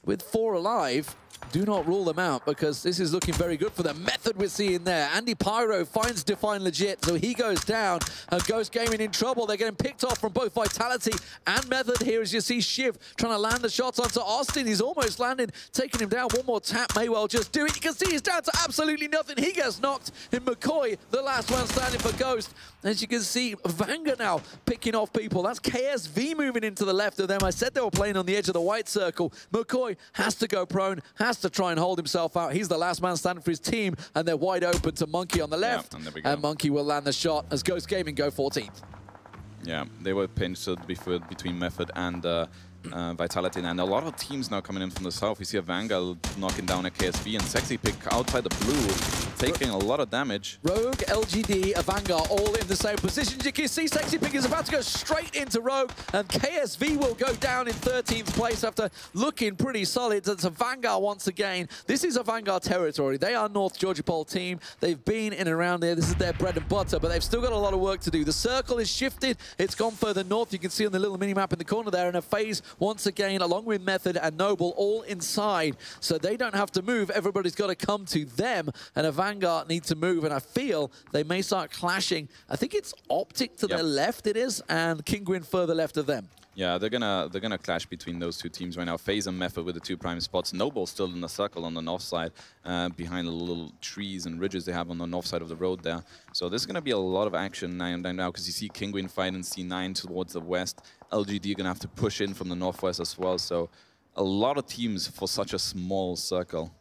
with 4 alive, do not rule them out, because this is looking very good for them. Method we're seeing there. Andy Pyro finds Define legit, so he goes down. And Ghost Gaming in trouble. They're getting picked off from both Vitality and Method here, as you see Shiv trying to land the shots onto Austin. He's almost landed, taking him down. One more tap may well just do it. You can see he's down to absolutely nothing. He gets knocked. And McCoy, the last one standing for Ghost. As you can see, Vanga now picking off people. That's KSV moving into the left of them. I said they were playing on the edge of the white circle. McCoy has to go prone, has to try and hold himself out. He's the last man standing for his team, and they're wide open to Monkey on the left. Yeah, and Monkey will land the shot as Ghost Gaming go 14th. Yeah, they were pinched between Method and Vitality, and a lot of teams now coming in from the south. We see a Vanguard knocking down a KSV, and Sexy Pig outside the blue, taking a lot of damage. Rogue, LGD, a Vanguard all in the same position. You can see Sexy Pig is about to go straight into Rogue, and KSV will go down in 13th place after looking pretty solid. It's a Vanguard once again. This is a Vanguard territory. They are North Georgia Pole team. They've been in and around there. This is their bread and butter, but they've still got a lot of work to do. The circle is shifted. It's gone further north. You can see on the little mini-map in the corner there, and a FaZe once again, along with Method and Noble, all inside. So they don't have to move. Everybody's got to come to them, and a Vanguard need to move, and I feel they may start clashing. I think it's Optic to their left, it is, and Kinguin further left of them. Yeah, they're gonna clash between those two teams right now. FaZe and Method with the 2 prime spots. Noble still in the circle on the north side, behind the little trees and ridges they have on the north side of the road there. So there's gonna be a lot of action now, because you see Kinguin fighting C9 towards the west. LGD gonna have to push in from the northwest as well. So a lot of teams for such a small circle.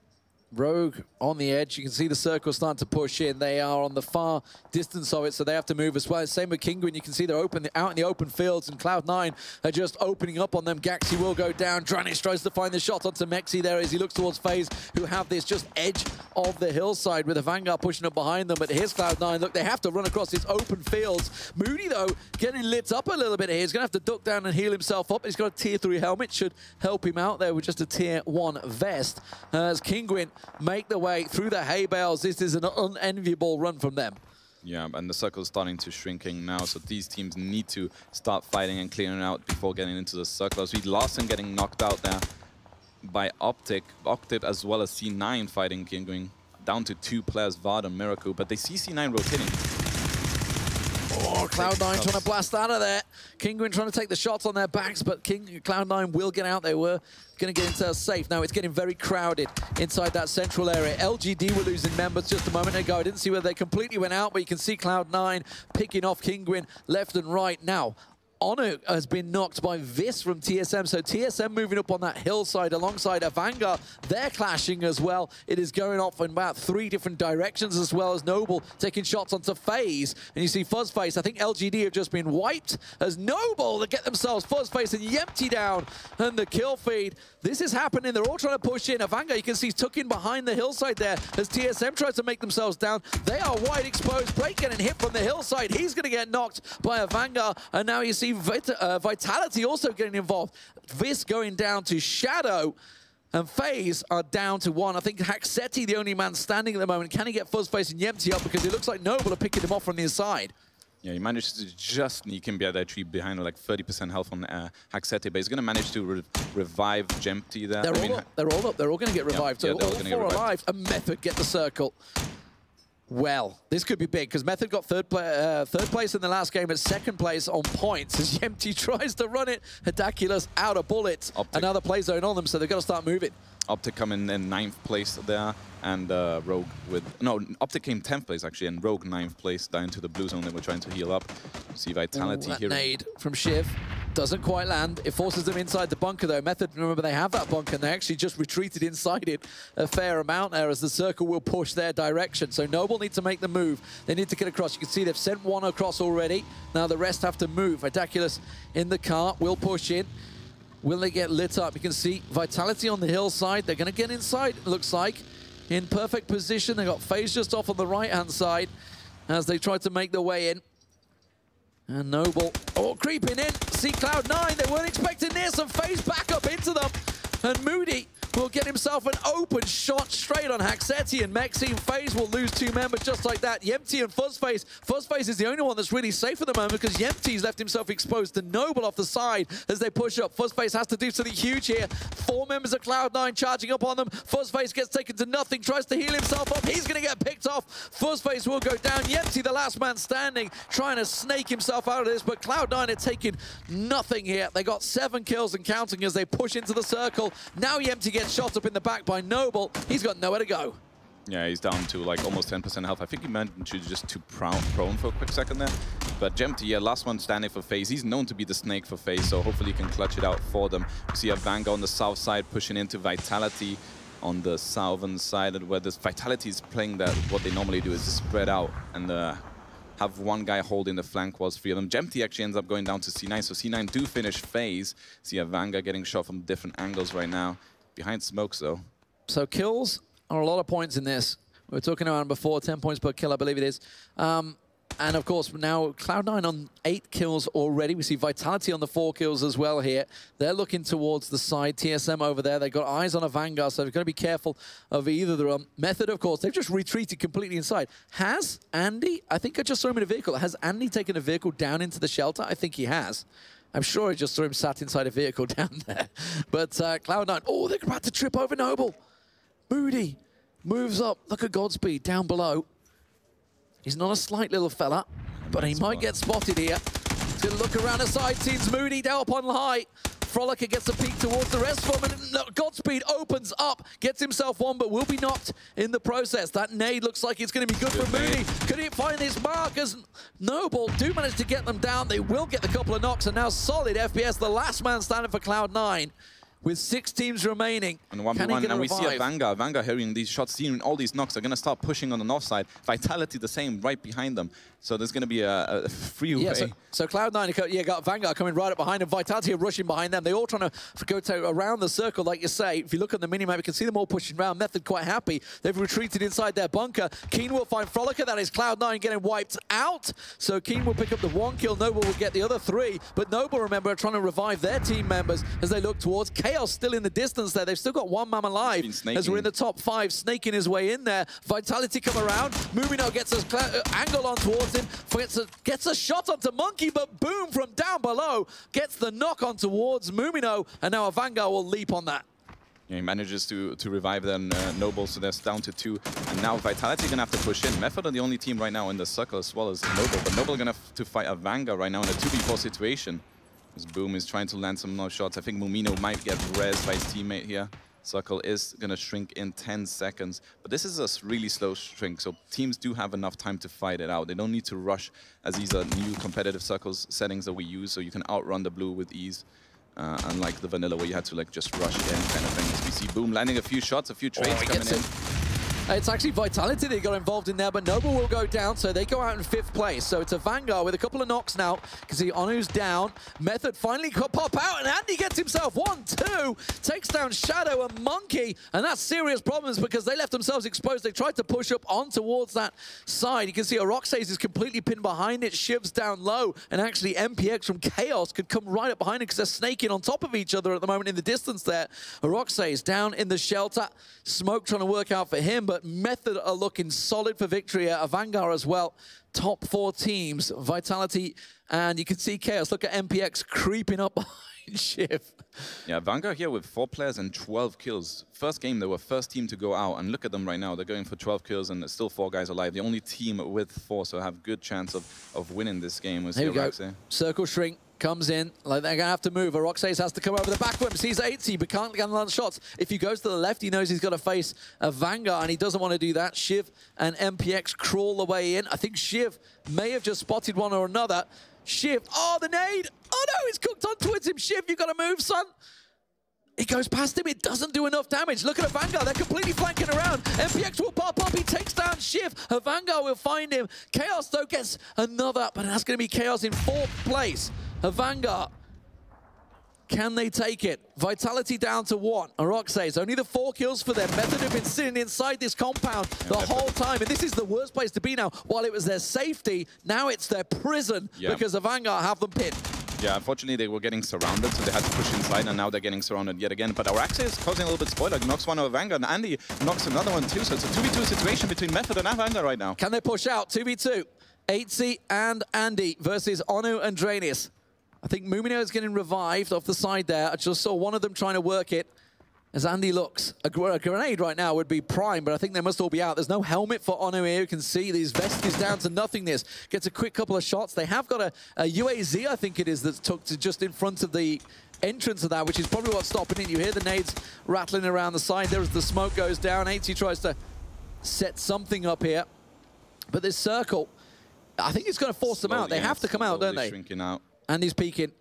Rogue on the edge. You can see the circle starting to push in. They are on the far distance of it, so they have to move as well. Same with Kinguin. You can see they're open out in the open fields, and Cloud9 are just opening up on them. Gaxi will go down. Dranish tries to find the shot onto Mexi there as he looks towards FaZe, who have this just edge of the hillside with a Vanguard pushing up behind them. But here's Cloud9. Look, they have to run across these open fields. Moody, though, getting lit up a little bit here. He's going to have to duck down and heal himself up. He's got a tier 3 helmet. Should help him out there with just a tier 1 vest. As Kinguin make the way through the hay bales. This is an unenviable run from them. Yeah, and the circle is starting to shrinking now, so these teams need to start fighting and clearing out before getting into the circle. As we Larsen getting knocked out there by Optic as well as C9 fighting, going down to 2 players, VoD and Miracle, but they see C9 rotating. Oh, Cloud9 trying to blast out of there. Kinguin trying to take the shots on their backs, but Cloud9 will get out. They were going to get into a safe. Now it's getting very crowded inside that central area. LGD were losing members just a moment ago. I didn't see where they completely went out, but you can see Cloud9 picking off Kinguin left and right. Now, Honor has been knocked by Vis from TSM, so TSM moving up on that hillside alongside Avanga. They're clashing as well. It is going off in about 3 different directions, as well as Noble taking shots onto FaZe. And you see Fuzzface, I think LGD have just been wiped as Noble to get themselves Fuzzface and Yempty down. And the kill feed. This is happening. They're all trying to push in. Avanga, you can see, tucked in behind the hillside there as TSM tries to make themselves down. They are wide exposed. Blake getting hit from the hillside. He's going to get knocked by Avanga. And now you see Vitality also getting involved. Vis going down to Shadow, and FaZe are down to 1. I think Haxeti, the only man standing at the moment. Can he get Fuzzface and Yempty up? Because it looks like Noble are picking him off from the inside. Yeah, he managed to just sneak him behind that tree behind like 30% health on Haxeti, but he's going to manage to revive Yempty there. They're all up. They're all up. They're all going to get revived. Yeah, so all 4 alive. A Method get the circle. Well, this could be big, because Method got third place in the last game, at 2nd place on points as Yempty tries to run it. Hidaculus out of bullets. Optic. Another play zone on them, so they've got to start moving. Optic come in 9th place there, and Rogue with... No, Optic came 10th place, actually, and Rogue 9th place down to the blue zone. They were trying to heal up. See Vitality that here. Nade from Shiv doesn't quite land. It forces them inside the bunker, though. Method, remember, they have that bunker, and they actually just retreated inside it a fair amount there, as the circle will push their direction. So Noble need to make the move. They need to get across. You can see they've sent 1 across already. Now the rest have to move. Hidaculus in the car will push in. Will they get lit up? You can see Vitality on the hillside. They're going to get inside, it looks like, in perfect position. They got FaZe just off on the right-hand side as they try to make their way in. And Noble, creeping in. See Cloud9, they weren't expecting this, and FaZe back up into them. And Moody will get himself an open shot straight on Haxeti, and Mexi. FaZe will lose 2 members just like that. Yempty and Fuzzface. Fuzzface is the only one that's really safe at the moment, because Yempty's left himself exposed to Noble off the side as they push up. Fuzzface has to do something huge here. 4 members of Cloud9 charging up on them. Fuzzface gets taken to nothing, tries to heal himself up. He's going to get picked off. Fuzzface will go down. Yempty, the last man standing, trying to snake himself out of this, but Cloud9 are taking nothing here. They got 7 kills and counting as they push into the circle. Now Yempty gets shot up in the back by Noble. He's got nowhere to go. Yeah, he's down to like almost 10% health. I think he managed to just too prone for a quick second there. But Yempty, yeah, last one standing for FaZe. He's known to be the snake for FaZe, so hopefully he can clutch it out for them. We see Avanga on the south side pushing into Vitality on the southern side, where this Vitality is playing that what they normally do is just spread out and have one guy holding the flank whilst 3 of them. Yempty actually ends up going down to C9, so C9 do finish FaZe. See Avanga getting shot from different angles right now. Behind smokes, though. So kills are a lot of points in this. We were talking about before, 10 points per kill, I believe it is. And of course, now Cloud9 on 8 kills already. We see Vitality on the 4 kills as well here. They're looking towards the side. TSM over there. They've got eyes on a Vanguard, so they've got to be careful of either of them. Method, of course, they've just retreated completely inside. Has Andy, I think I just saw him in a vehicle. Has Andy taken a vehicle down into the shelter? I think he has. I'm sure I just saw him sat inside a vehicle down there. But Cloud9, they're about to trip over Noble. Moody moves up. Look at Godspeed down below. He's not a slight little fella, but he might get spotted here. He's going to look around the side, sees Moody down up on high. Frolicker gets a peek towards the rest of them, and Godspeed opens up, gets himself one, but will be knocked in the process. That nade looks like it's going to be good for Moody. Could he find his mark as Noble do manage to get them down? They will get the couple of knocks, and now solid FPS, the last man standing for Cloud9. With 6 teams remaining. And 1v1, and we see Avanga. Avanga hearing these shots, seeing all these knocks, are going to start pushing on the north side. Vitality the same, right behind them. So there's going to be a freeway. Yeah, so Cloud9, got Vanguard coming right up behind them. Vitality are rushing behind them. They're all trying to go around the circle, like you say. If you look on the minimap, you can see them all pushing around. Method quite happy. They've retreated inside their bunker. Keen will find Frolicker. That is Cloud9 getting wiped out. So Keen will pick up the 1 kill. Noble will get the other 3. But Noble, remember, are trying to revive their team members as they look towards Chaos. Chaos still in the distance there. They've still got one man alive as we're in the top 5, snaking his way in there. Vitality come around. Mumino gets an angle on towards him, gets a shot onto Monkey, but boom, from down below, gets the knock on towards Mumino, and now a Vanguard will leap on that. Yeah, he manages to revive then Noble, so that's down to 2. And now Vitality gonna have to push in. Method are the only team right now in the circle as well as Noble, but Noble gonna have to fight a Vanguard right now in a 2v4 situation. As Boom is trying to land some more shots. I think Mumino might get rezzed by his teammate here. Circle is gonna shrink in 10 seconds, but this is a really slow shrink, so teams do have enough time to fight it out. They don't need to rush, as these are new competitive circles settings that we use, so you can outrun the blue with ease. Unlike the vanilla where you had to like just rush in kind of thing. As we see Boom landing a few shots, a few trades coming in. It's actually Vitality that got involved in there, but Noble will go down, so they go out in 5th place. So it's a Vanguard with a couple of knocks now. You can see Onu's down. Method finally could pop out, and Andy gets himself 1-2. Takes down Shadow and Monkey, and that's serious problems because they left themselves exposed. They tried to push up on towards that side. You can see Oroxes is completely pinned behind it. Shiv's down low, and actually MPX from Chaos could come right up behind it because they're snaking on top of each other at the moment in the distance there. Oroxes down in the shelter. Smoke trying to work out for him, but Method are looking solid for victory. A Vanguard as well. Top 4 teams, Vitality, and you can see Chaos. Look at MPX creeping up behind Shiv. Yeah, Vanguard here with 4 players and 12 kills. First game, they were first team to go out, and look at them right now. They're going for 12 kills, and there's still 4 guys alive. The only team with 4, so have good chance of winning this game. Here we go. Circle shrink. Comes in, like they're going to have to move. Oroxes has to come over the back of him. Sees 80, but can't get on shots. If he goes to the left, he knows he's got to face a Vanguard, and he doesn't want to do that. Shiv and MPX crawl the way in. I think Shiv may have just spotted one or another. Shiv, oh, the nade! Oh no, he's cooked on towards him. Shiv, you got to move, son. He goes past him, it doesn't do enough damage. Look at a Vanguard, they're completely flanking around. MPX will pop up, he takes down Shiv. A Vanguard will find him. Chaos, though, gets another, but that's going to be Chaos in 4th place. A Vanguard. Can they take it? Vitality down to 1. Oroxes, only the 4 kills for them. Method have been sitting inside this compound the whole time, and this is the worst place to be now. While it was their safety, now it's their prison because the Vanguard have them pinned. Yeah, unfortunately they were getting surrounded, so they had to push inside, and now they're getting surrounded yet again. But Araxes is causing a little bit spoiler. Knocks one over Vanguard, and Andy knocks another one too. So it's a 2v2 situation between Method and Vanguard right now. Can they push out? 2v2. 8C and Andy versus Onu and Dranis. I think Mumino is getting revived off the side there. I just saw one of them trying to work it. As Andy looks, a grenade right now would be prime, but I think they must all be out. There's no helmet for Onu here. You can see these vest is down to nothingness. Gets a quick couple of shots. They have got a UAZ, I think it is, that's took to just in front of the entrance of that, which is probably what's stopping it. You hear the nades rattling around the side there as the smoke goes down. 80 tries to set something up here. But this circle, I think it's going to force them out. They have to come out, don't they? Shrinking out. Andy's peeking,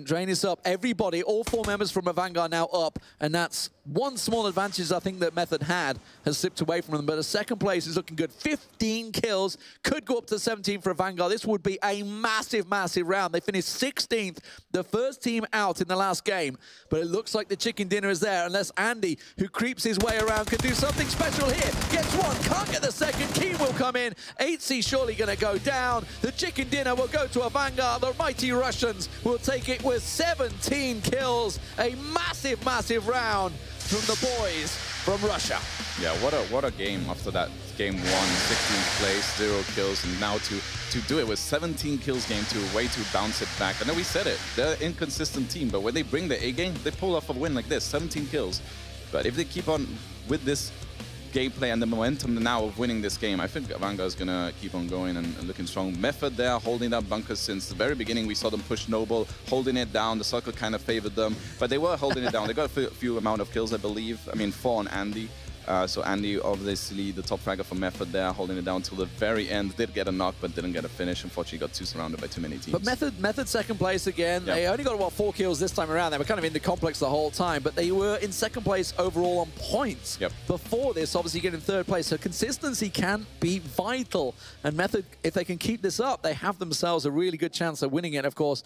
Drain is up. Everybody, all 4 members from a Vanguard now up, and that's one small advantage I think that Method had has slipped away from them, but a 2nd place is looking good. 15 kills, could go up to 17 for a Vanguard. This would be a massive, massive round. They finished 16th, the first team out in the last game, but it looks like the chicken dinner is there, unless Andy, who creeps his way around, can do something special here. Gets one, can't get the 2nd, Keen will come in. 8C surely gonna go down. The chicken dinner will go to a Vanguard. The mighty Russians will take it with 17 kills. A massive, massive round from the boys from Russia. Yeah, what a game after that game 1, 16th place, 0 kills, and now to do it with 17 kills game 2, a way to bounce it back. I know we said it, they're an inconsistent team, but when they bring the A game, they pull off a win like this, 17 kills. But if they keep on with this gameplay and the momentum now of winning this game, I think Vanguard is going to keep on going and looking strong. Method there, holding that bunker since the very beginning. We saw them push Noble, holding it down. The circle kind of favored them, but they were holding it down. They got a few amount of kills, I believe. I mean, 4 on Andy. So Andy, obviously, the top fragger for Method there, holding it down till the very end. Did get a knock, but didn't get a finish. Unfortunately, got too surrounded by too many teams. But Method 2nd place again. Yep. They only got, what, 4 kills this time around. They were kind of in the complex the whole time, but they were in 2nd place overall on points. Yep. Before this, obviously getting 3rd place. So consistency can be vital. And Method, if they can keep this up, they have themselves a really good chance of winning it, of course.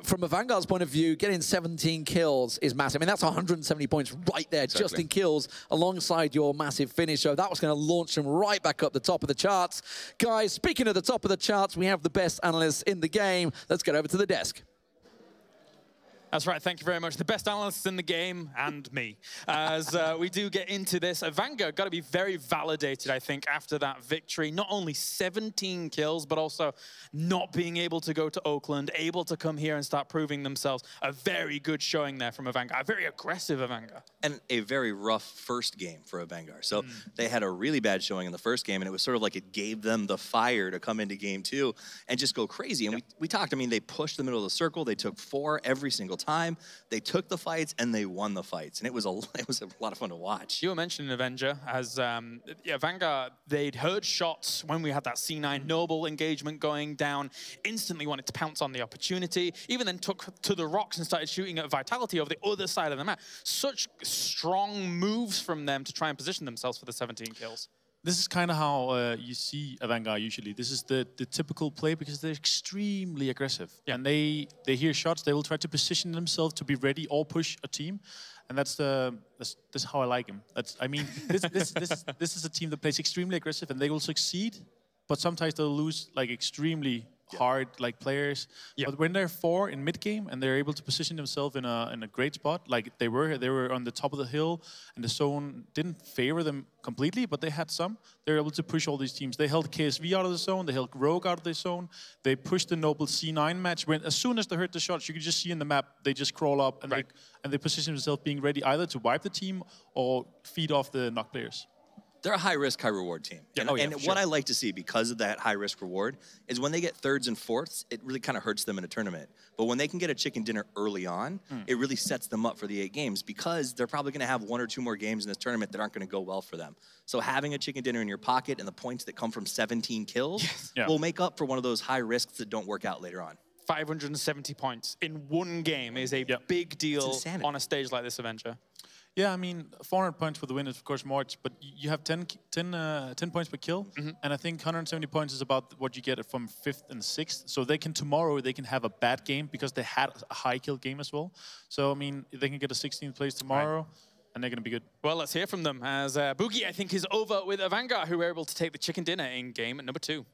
From a Vanguard's point of view, getting 17 kills is massive. I mean, that's 170 points right there, exactly, just in kills, alongside your massive finish. So that was going to launch them right back up the top of the charts. Guys, speaking of the top of the charts, we have the best analysts in the game. Let's get over to the desk. That's right. Thank you very much. The best analysts in the game, and me. As we do get into this, Vanguard got to be very validated, I think, after that victory. Not only 17 kills, but also not being able to go to Oakland, able to come here and start proving themselves. A very good showing there from Vanguard. A very aggressive Vanguard. And a very rough first game for Vanguard. So they had a really bad showing in the first game, and it was sort of like it gave them the fire to come into game 2 and just go crazy. And we talked, I mean, they pushed the middle of the circle. They took 4 every single time. They took the fights and they won the fights, and it was a lot of fun to watch. You were mentioning Avenger as Vanguard. They'd heard shots when we had that C9 Noble engagement going down. Instantly wanted to pounce on the opportunity. Even then took to the rocks and started shooting at Vitality over the other side of the map. Such strong moves from them to try and position themselves for the 17 kills. This is kind of how you see a Vanguard usually. This is the typical play because they're extremely aggressive. Yeah. And they hear shots, they will try to position themselves to be ready or push a team. And that's how I like him. I mean, this is a team that plays extremely aggressive and they will succeed, but sometimes they'll lose like extremely hard like players. But when they're 4 in mid game and they're able to position themselves in a great spot, like they were on the top of the hill and the zone didn't favor them completely, but they had some. They were able to push all these teams. They held KSV out of the zone, they held Rogue out of the zone, they pushed the Noble C9 match. When as soon as they heard the shots, you could just see in the map, they just crawl up and they position themselves being ready either to wipe the team or feed off the knock players. They're a high-risk, high-reward team. And, what I like to see because of that high-risk reward is when they get 3rds and 4ths, it really kind of hurts them in a tournament. But when they can get a chicken dinner early on, it really sets them up for the 8 games because they're probably going to have 1 or 2 more games in this tournament that aren't going to go well for them. So having a chicken dinner in your pocket and the points that come from 17 kills will make up for one of those high risks that don't work out later on. 570 points in 1 game is a big deal on a stage like this, Avenger. Yeah, I mean, 400 points for the win is, of course, March, but you have 10 points per kill, and I think 170 points is about what you get from 5th and 6th. So tomorrow they can have a bad game because they had a high kill game as well. So, I mean, they can get a 16th place tomorrow, and they're going to be good. Well, let's hear from them as Boogie, I think, is over with Vanguard, who were able to take the chicken dinner in game number 2.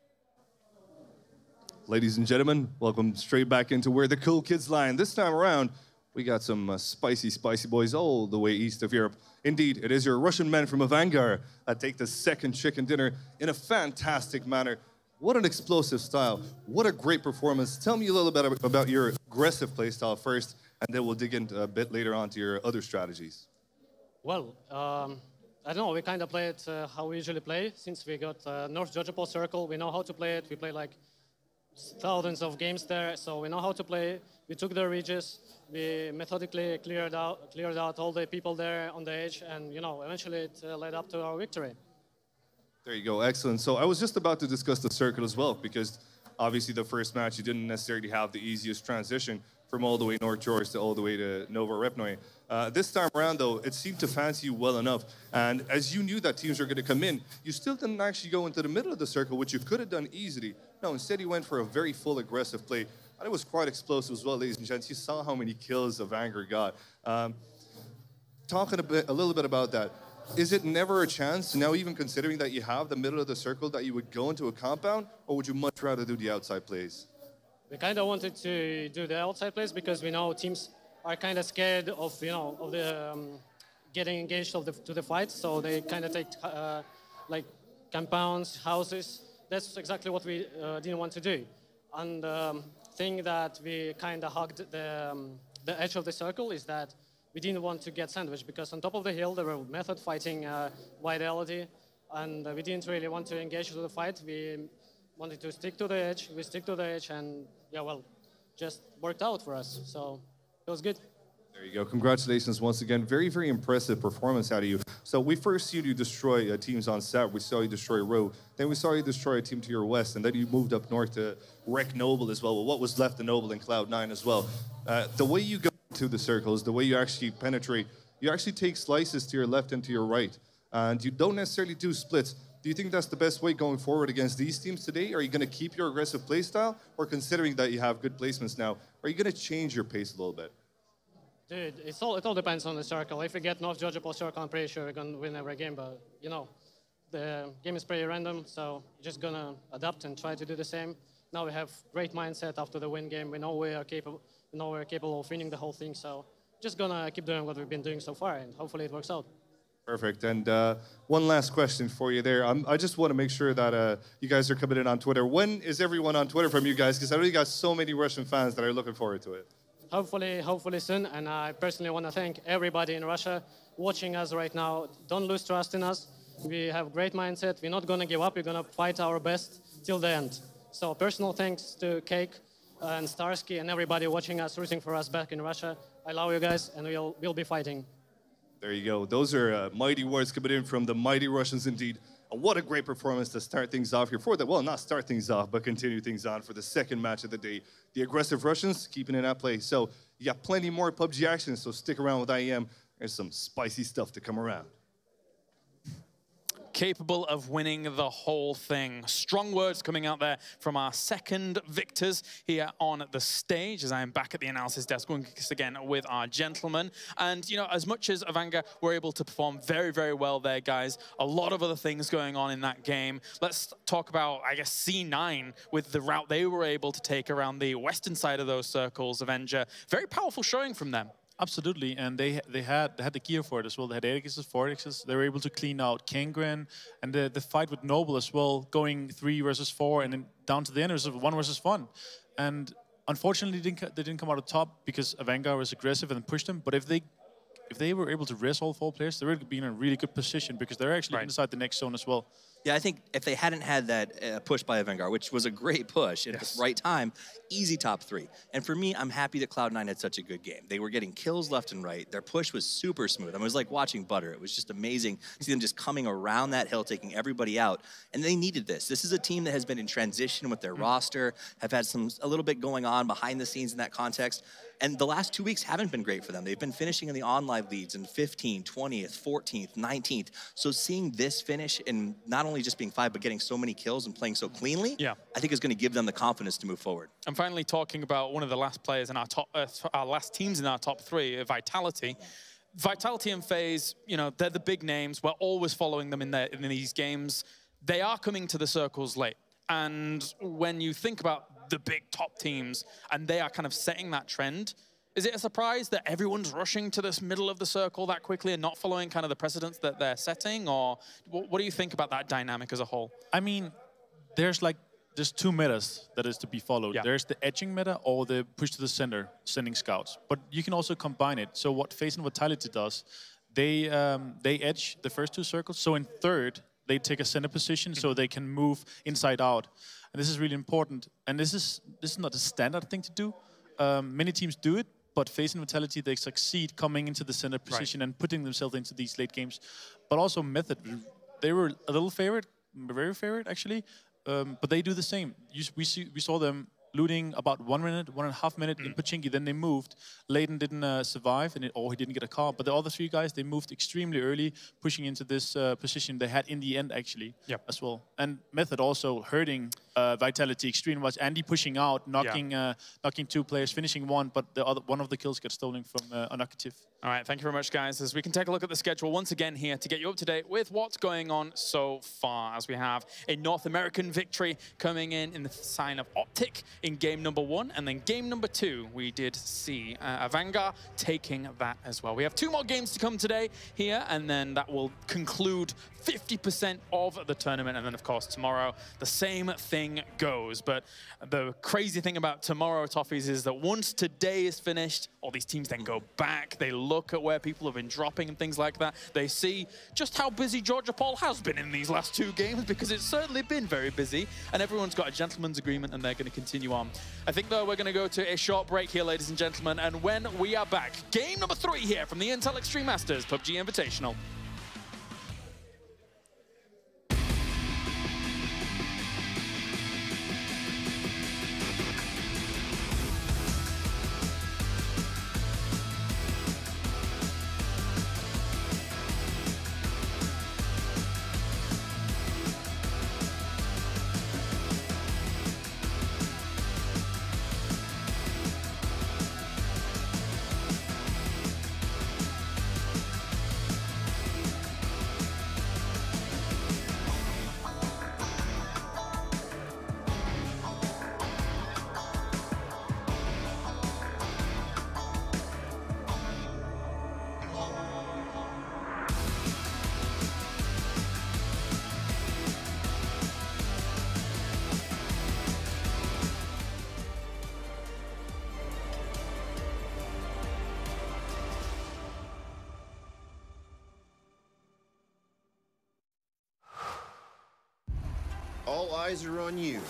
Ladies and gentlemen, welcome straight back into Where the Cool Kids Lie. This time around, we got some spicy boys all the way east of Europe. Indeed, it is your Russian men from Vanguard that take the 2nd chicken dinner in a fantastic manner. What an explosive style. What a great performance. Tell me a little bit about your aggressive play style first, and then we'll dig into a bit later on to your other strategies. Well, I don't know. We kind of play it how we usually play. Since we got North Georgia Circle, we know how to play it. We play like thousands of games there, so we know how to play. We took the ridges, we methodically cleared out all the people there on the edge, and eventually it led up to our victory. There you go, excellent. So I was just about to discuss the circle as well, because obviously the first match you didn't necessarily have the easiest transition from all the way North George to all the way to Nova Repnoy. This time around, though, it seemed to fancy you well enough. And as you knew that teams were going to come in, you still didn't actually go into the middle of the circle, which you could have done easily. No, instead you went for a very full aggressive play. And it was quite explosive as well, ladies and gents. You saw how many kills the Vanguard got. Talking a little bit about that, is it never a chance, now even considering that you have the middle of the circle, that you would go into a compound, or would you much rather do the outside plays? We kind of wanted to do the outside plays because we know teams are kind of scared of, getting engaged to the fight, so they kind of take like compounds, houses. That's exactly what we didn't want to do. And thing that we kind of hugged the edge of the circle is that we didn't want to get sandwiched because on top of the hill there were method fighting Vitality, and we didn't really want to engage to the fight. We wanted to stick to the edge. We stick to the edge, and just worked out for us. So it was good. There you go. Congratulations once again. Very, very impressive performance out of you. So we first see you destroy teams on south. We saw you destroy Row. Then we saw you destroy a team to your west. And then you moved up north to wreck Noble as well. Well, what was left of Noble and Cloud9 as well. The way you go to the circles, the way you actually penetrate, you actually take slices to your left and to your right. And you don't necessarily do splits. Do you think that's the best way going forward against these teams today? Are you going to keep your aggressive play style? Or considering that you have good placements now, are you going to change your pace a little bit? Dude, it all depends on the circle. If we get North Georgia circle, I'm pretty sure we're going to win every game. But, the game is pretty random, so you're just going to adapt and try to do the same. now we have great mindset after the win game. We know we are capable. We know we're capable of winning the whole thing. So just gonna keep doing what we've been doing so far, and hopefully it works out. Perfect. And one last question for you there. I just want to make sure that you guys are coming in on Twitter. When is everyone on Twitter from you guys? Because I know you got so many Russian fans that are looking forward to it. Hopefully soon. And I personally want to thank everybody in Russia watching us right now. Don't lose trust in us. We have great mindset. We're not going to give up. We're going to fight our best till the end. So personal thanks to Cake and Starsky and everybody watching us, rooting for us back in Russia. I love you guys, and we'll be fighting. There you go. Those are mighty words coming in from the mighty Russians indeed. And what a great performance to start things off here for the, well, not start things off, but continue things on for the second match of the day. The aggressive Russians keeping it at play. So you got plenty more PUBG action, so stick around with IEM. There's some spicy stuff to come around. Capable of winning the whole thing. Strong words coming out there from our second victors here on the stage as I am back at the analysis desk once again with our gentlemen. And, you know, as much as Avanga were able to perform very, very well there, guys, a lot of other things going on in that game. Let's talk about, I guess, C9 with the route they were able to take around the western side of those circles. Avenger, very powerful showing from them. Absolutely, and they had the gear for it as well. They had 8x's, 4x's. They were able to clean out Kangren, and the fight with Noble as well, going 3 versus 4, and then down to the end it was 1 versus 1. And unfortunately, they didn't come out on top because Avanga was aggressive and pushed them. But if they were able to res all 4 players, they would be in a really good position because they're actually inside the next zone as well. Yeah, I think if they hadn't had that push by Avangar, which was a great push at the right time, easy top 3. And for me, I'm happy that Cloud9 had such a good game. They were getting kills left and right. Their push was super smooth. I mean, it was like watching butter. It was just amazing to see them just coming around that hill, taking everybody out. And they needed this. This is a team that has been in transition with their roster, have had a little bit going on behind the scenes in that context. And the last 2 weeks haven't been great for them. They've been finishing in the on-live leads in 15th, 20th, 14th, 19th. So seeing this finish and not only just being 5, but getting so many kills and playing so cleanly, I think is going to give them the confidence to move forward. I'm finally talking about one of the last players in our top, our last teams in our top 3, Vitality. Vitality and FaZe, you know, they're the big names. We're always following them in these games. They are coming to the circles late. And when you think about the big top teams and they are kind of setting that trend, is it a surprise that everyone's rushing to this middle of the circle that quickly and not following kind of the precedents that they're setting? Or what do you think about that dynamic as a whole? I mean, there's 2 metas that is to be followed. Yeah. There's the edging meta or the push to the center, sending scouts. But you can also combine it. So what FaZe and Vitality does, they edge the first 2 circles. So in third, they take a center position so they can move inside out. And this is really important. And this is not a standard thing to do. Many teams do it, but FaZe and Vitality, they succeed coming into the center position and putting themselves into these late games. But also Method, they were a little favorite, very favorite actually, but they do the same. We saw them looting about 1 minute, 1.5 minutes in Pachinki. Then they moved. Layden didn't survive, or he didn't get a car. But the other 3 guys, they moved extremely early, pushing into this position they had in the end, actually, as well. And Method also hurting Vitality extremely much. Andy pushing out, knocking 2 players, finishing 1, but one of the kills got stolen from Unactive. All right, thank you very much, guys. As we can take a look at the schedule once again here to get you up to date with what's going on so far, as we have a North American victory coming in the sign of Optic in game number 1, and then game number 2, we did see Avanga taking that as well. We have 2 more games to come today here, and then that will conclude 50% of the tournament, and then of course tomorrow the same thing goes. But the crazy thing about tomorrow, Toffees, is that once today is finished, all these teams then go back, they look at where people have been dropping and things like that. They see just how busy Georgia Paul has been in these last 2 games, because it's certainly been very busy, and everyone's got a gentleman's agreement and they're going to continue on. I think though we're going to go to a short break here, ladies and gentlemen, and when we are back, game number 3 here from the Intel Extreme Masters PUBG Invitational. All eyes are on you.